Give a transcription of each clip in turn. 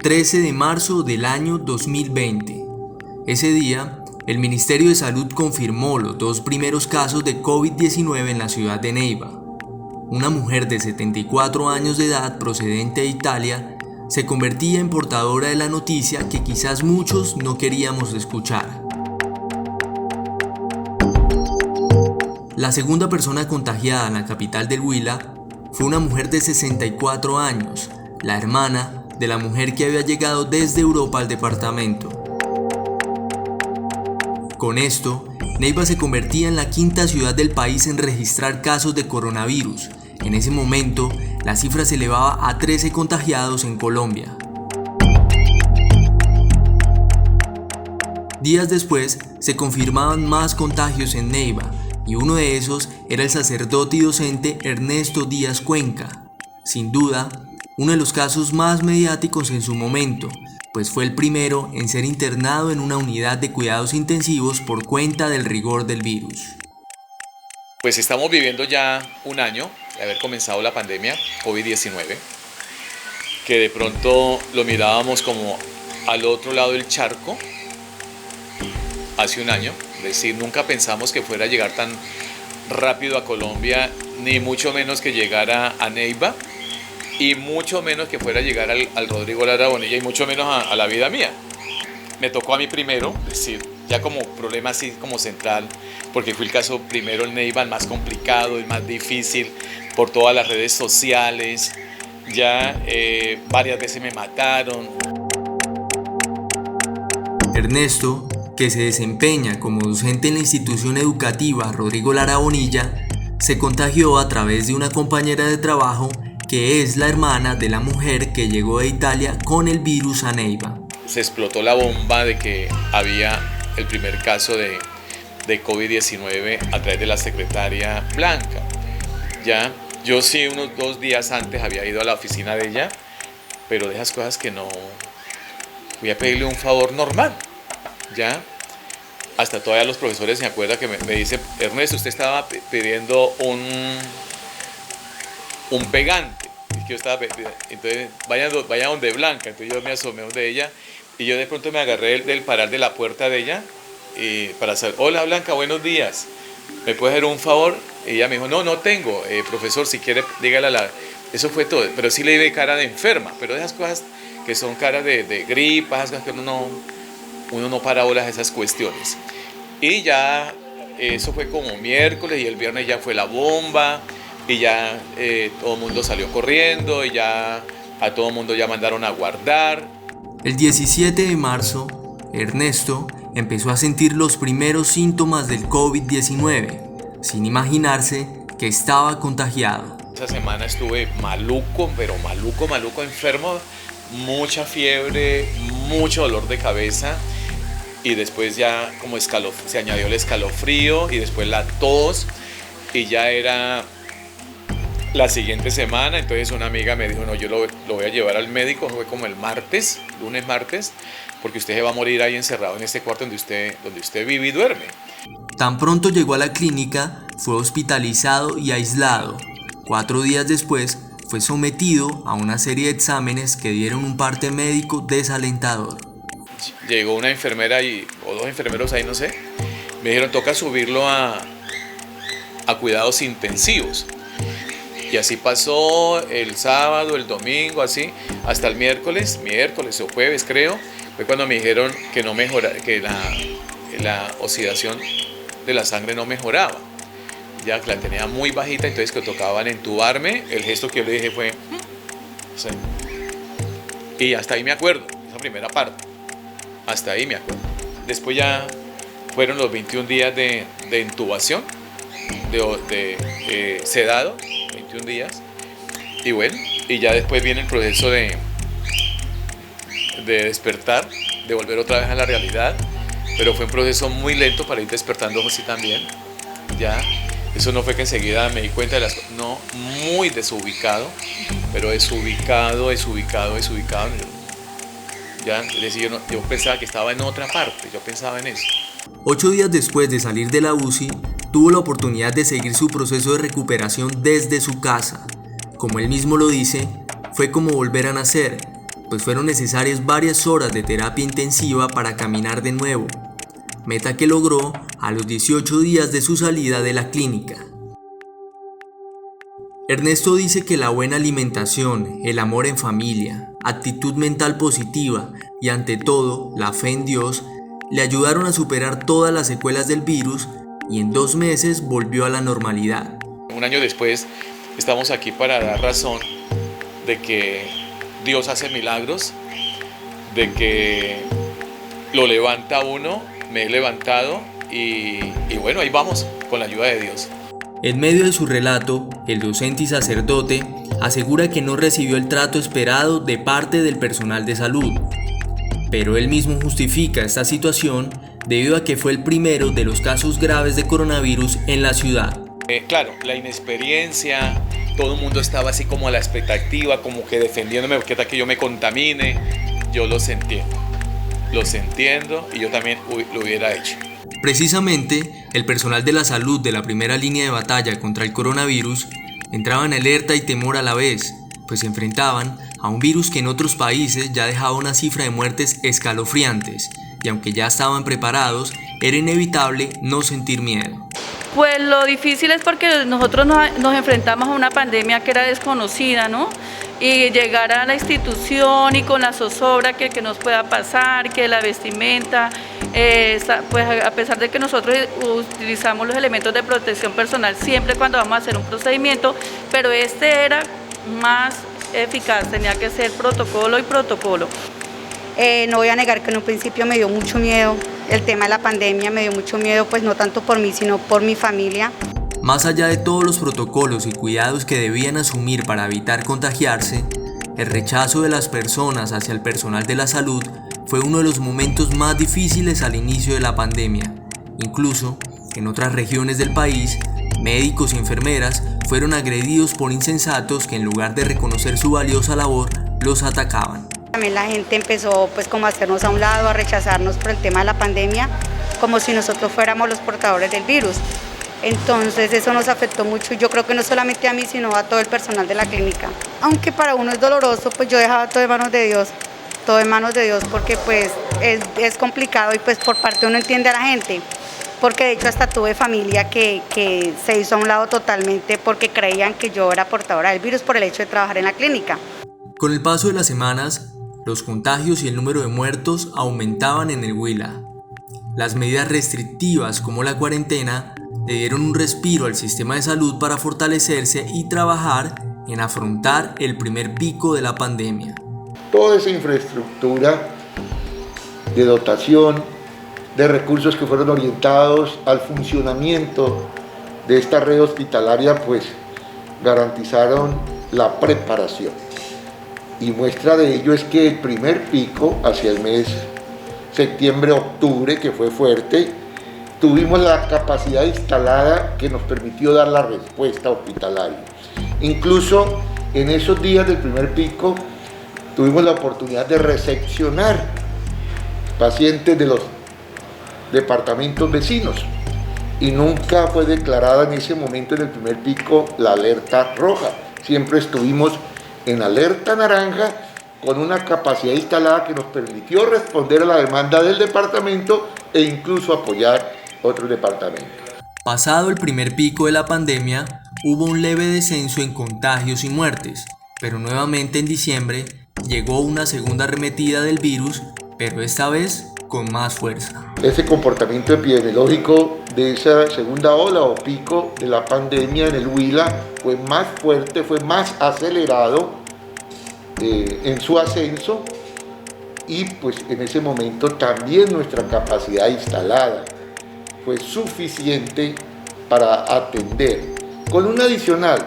13 de marzo del año 2020. Ese día, el Ministerio de Salud confirmó los 2 primeros casos de COVID-19 en la ciudad de Neiva. Una mujer de 74 años de edad procedente de Italia se convertía en portadora de la noticia que quizás muchos no queríamos escuchar. La segunda persona contagiada en la capital del Huila fue una mujer de 64 años, la hermana de la mujer que había llegado desde Europa al departamento. Con esto, Neiva se convertía en la 5ª ciudad del país en registrar casos de coronavirus. En ese momento, la cifra se elevaba a 13 contagiados en Colombia. Días después, se confirmaban más contagios en Neiva, y uno de esos era el sacerdote y docente Ernesto Díaz Cuenca. Sin duda, uno de los casos más mediáticos en su momento, pues fue el primero en ser internado en una unidad de cuidados intensivos por cuenta del rigor del virus. Pues estamos viviendo ya un año de haber comenzado la pandemia COVID-19, que de pronto lo mirábamos como al otro lado del charco hace un año, es decir, nunca pensamos que fuera a llegar tan rápido a Colombia, ni mucho menos que llegara a Neiva, y mucho menos que fuera a llegar al Rodrigo Lara Bonilla, y mucho menos a la vida mía. Me tocó a mí primero, es decir, ya como problema así como central, porque fue el caso primero en Neiva, el más complicado, el más difícil, por todas las redes sociales, ya varias veces me mataron. Ernesto, que se desempeña como docente en la institución educativa Rodrigo Lara Bonilla, se contagió a través de una compañera de trabajo que es la hermana de la mujer que llegó de Italia con el virus a Neiva. Se explotó la bomba de que había el primer caso de COVID-19 a través de la secretaria Blanca. Ya, yo sí unos 2 días antes había ido a la oficina de ella, pero de esas cosas que no voy a pedirle un favor normal, ya. Hasta todavía los profesores se acuerdan que me dicen, Ernesto, usted estaba pidiendo un pegante. Es que yo estaba, entonces vaya donde Blanca, entonces yo me asomé donde ella y yo de pronto me agarré del parar de la puerta de ella para saber, hola Blanca, buenos días, ¿me puede hacer un favor? Y ella me dijo, no tengo, profesor, si quiere dígale a la... Eso fue todo, pero sí le di cara de enferma, pero esas cosas que son caras de gripa, esas cosas que uno no para bolas a esas cuestiones. Y ya eso fue como miércoles y el viernes ya fue la bomba y ya todo el mundo salió corriendo y ya a todo el mundo ya mandaron a guardar. El 17 de marzo, Ernesto empezó a sentir los primeros síntomas del COVID-19, sin imaginarse que estaba contagiado. Esa semana estuve maluco, pero maluco, enfermo, mucha fiebre, mucho dolor de cabeza y después ya como se añadió el escalofrío y después la tos y ya era la siguiente semana. Entonces una amiga me dijo, no, yo lo voy a llevar al médico, fue como el martes, lunes, martes, porque usted se va a morir ahí encerrado en este cuarto donde usted vive y duerme. Tan pronto llegó a la clínica, fue hospitalizado y aislado. 4 días después, fue sometido a una serie de exámenes que dieron un parte médico desalentador. Llegó una enfermera o 2 enfermeros ahí, no sé, me dijeron, toca subirlo a cuidados intensivos. Y así pasó el sábado, el domingo, así, hasta el miércoles o jueves creo, fue cuando me dijeron que no mejora, que la oxidación de la sangre no mejoraba, ya que la tenía muy bajita, entonces que tocaban entubarme. El gesto que yo le dije fue, sí. Y hasta ahí me acuerdo, esa primera parte, hasta ahí me acuerdo. Después ya fueron los 21 días de intubación, de sedado, 21 días, y bueno, y ya después viene el proceso de despertar, de volver otra vez a la realidad, pero fue un proceso muy lento para ir despertando así también, ya, eso no fue que enseguida me di cuenta de las cosas, no, muy desubicado, pero desubicado, ya, es decir, yo pensaba que estaba en otra parte, yo pensaba en eso. 8 días después de salir de la UCI, tuvo la oportunidad de seguir su proceso de recuperación desde su casa. Como él mismo lo dice, fue como volver a nacer, pues fueron necesarias varias horas de terapia intensiva para caminar de nuevo, meta que logró a los 18 días de su salida de la clínica. Ernesto dice que la buena alimentación, el amor en familia, actitud mental positiva y ante todo la fe en Dios le ayudaron a superar todas las secuelas del virus y en 2 meses volvió a la normalidad. Un año después estamos aquí para dar razón de que Dios hace milagros, de que lo levanta a uno, me he levantado y bueno, ahí vamos con la ayuda de Dios. En medio de su relato, el docente y sacerdote asegura que no recibió el trato esperado de parte del personal de salud, pero él mismo justifica esta situación debido a que fue el primero de los casos graves de coronavirus en la ciudad. Claro, la inexperiencia, todo el mundo estaba así como a la expectativa, como que defendiéndome, porque tal que yo me contamine. Yo los entiendo y yo también lo hubiera hecho. Precisamente, el personal de la salud de la primera línea de batalla contra el coronavirus entraba en alerta y temor a la vez, pues se enfrentaban a un virus que en otros países ya dejaba una cifra de muertes escalofriantes, y aunque ya estaban preparados, era inevitable no sentir miedo. Pues lo difícil es porque nosotros nos enfrentamos a una pandemia que era desconocida, ¿no? Y llegar a la institución y con la zozobra que nos pueda pasar, que la vestimenta, pues a pesar de que nosotros utilizamos los elementos de protección personal siempre cuando vamos a hacer un procedimiento, pero este era más eficaz, tenía que ser protocolo y protocolo. No voy a negar que en un principio me dio mucho miedo, el tema de la pandemia me dio mucho miedo, pues no tanto por mí, sino por mi familia. Más allá de todos los protocolos y cuidados que debían asumir para evitar contagiarse, el rechazo de las personas hacia el personal de la salud fue uno de los momentos más difíciles al inicio de la pandemia. Incluso, en otras regiones del país, médicos y enfermeras fueron agredidos por insensatos que en lugar de reconocer su valiosa labor, los atacaban. También la gente empezó pues como a hacernos a un lado, a rechazarnos por el tema de la pandemia, como si nosotros fuéramos los portadores del virus. Entonces eso nos afectó mucho, yo creo que no solamente a mí, sino a todo el personal de la clínica. Aunque para uno es doloroso, pues yo dejaba todo en manos de Dios, porque pues es complicado y pues por parte uno entiende a la gente, porque de hecho hasta tuve familia que se hizo a un lado totalmente porque creían que yo era portadora del virus por el hecho de trabajar en la clínica. Con el paso de las semanas, los contagios y el número de muertos aumentaban en el Huila. Las medidas restrictivas como la cuarentena le dieron un respiro al sistema de salud para fortalecerse y trabajar en afrontar el primer pico de la pandemia. Toda esa infraestructura de dotación, de recursos que fueron orientados al funcionamiento de esta red hospitalaria, pues garantizaron la preparación. Y muestra de ello es que el primer pico, hacia el mes septiembre-octubre, que fue fuerte, tuvimos la capacidad instalada que nos permitió dar la respuesta hospitalaria. Incluso en esos días del primer pico tuvimos la oportunidad de recepcionar pacientes de los departamentos vecinos y nunca fue declarada en ese momento, en el primer pico, la alerta roja. Siempre estuvimos en alerta naranja con una capacidad instalada que nos permitió responder a la demanda del departamento e incluso apoyar otros departamentos. Pasado el primer pico de la pandemia, hubo un leve descenso en contagios y muertes, pero nuevamente en diciembre llegó una segunda arremetida del virus, pero esta vez con más fuerza. Ese comportamiento epidemiológico de esa segunda ola o pico de la pandemia en el Huila fue más fuerte, fue más acelerado en su ascenso y pues en ese momento también nuestra capacidad instalada fue suficiente para atender. Con un adicional,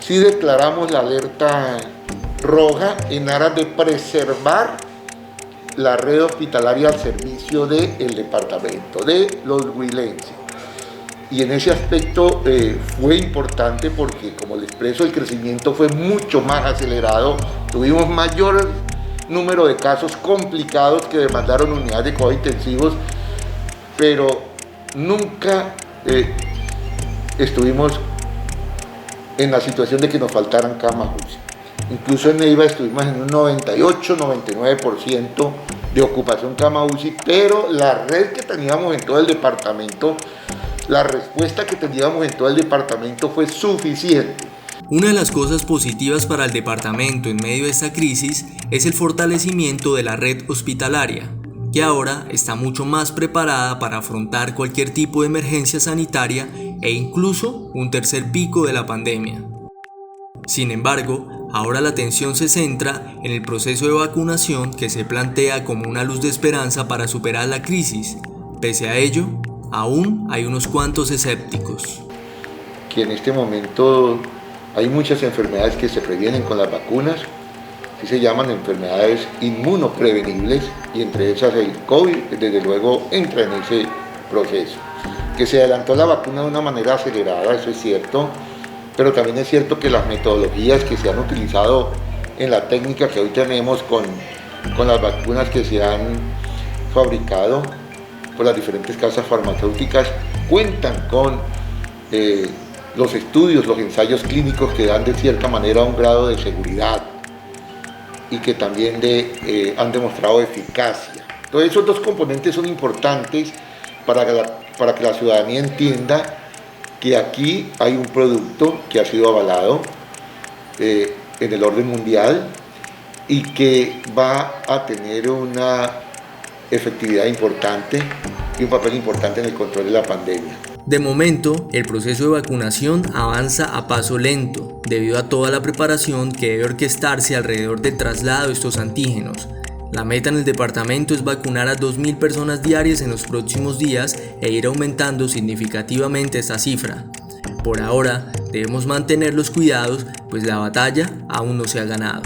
sí declaramos la alerta roja en aras de preservar la red hospitalaria al servicio del departamento, de los huilenses. Y en ese aspecto fue importante porque, como les expreso, el crecimiento fue mucho más acelerado. Tuvimos mayor número de casos complicados que demandaron unidades de cuidados intensivos, pero nunca estuvimos en la situación de que nos faltaran camas UCI. Incluso en Neiva estuvimos en un 98-99% de ocupación cama UCI, pero la red que teníamos en todo el departamento, la respuesta que teníamos en todo el departamento fue suficiente. Una de las cosas positivas para el departamento en medio de esta crisis es el fortalecimiento de la red hospitalaria, que ahora está mucho más preparada para afrontar cualquier tipo de emergencia sanitaria e incluso un tercer pico de la pandemia. Sin embargo, ahora la atención se centra en el proceso de vacunación que se plantea como una luz de esperanza para superar la crisis. Pese a ello, aún hay unos cuantos escépticos. Que en este momento hay muchas enfermedades que se previenen con las vacunas, que se llaman enfermedades inmunoprevenibles, y entre esas el COVID, desde luego, entra en ese proceso. Que se adelantó la vacuna de una manera acelerada, eso es cierto, pero también es cierto que las metodologías que se han utilizado en la técnica que hoy tenemos con las vacunas que se han fabricado por las diferentes casas farmacéuticas cuentan con los estudios, los ensayos clínicos que dan de cierta manera un grado de seguridad y que también han demostrado eficacia. Entonces esos dos componentes son importantes para que la ciudadanía entienda que aquí hay un producto que ha sido avalado en el orden mundial y que va a tener una efectividad importante y un papel importante en el control de la pandemia. De momento, el proceso de vacunación avanza a paso lento, debido a toda la preparación que debe orquestarse alrededor del traslado de estos antígenos. La meta en el departamento es vacunar a 2.000 personas diarias en los próximos días e ir aumentando significativamente esta cifra. Por ahora, debemos mantener los cuidados, pues la batalla aún no se ha ganado.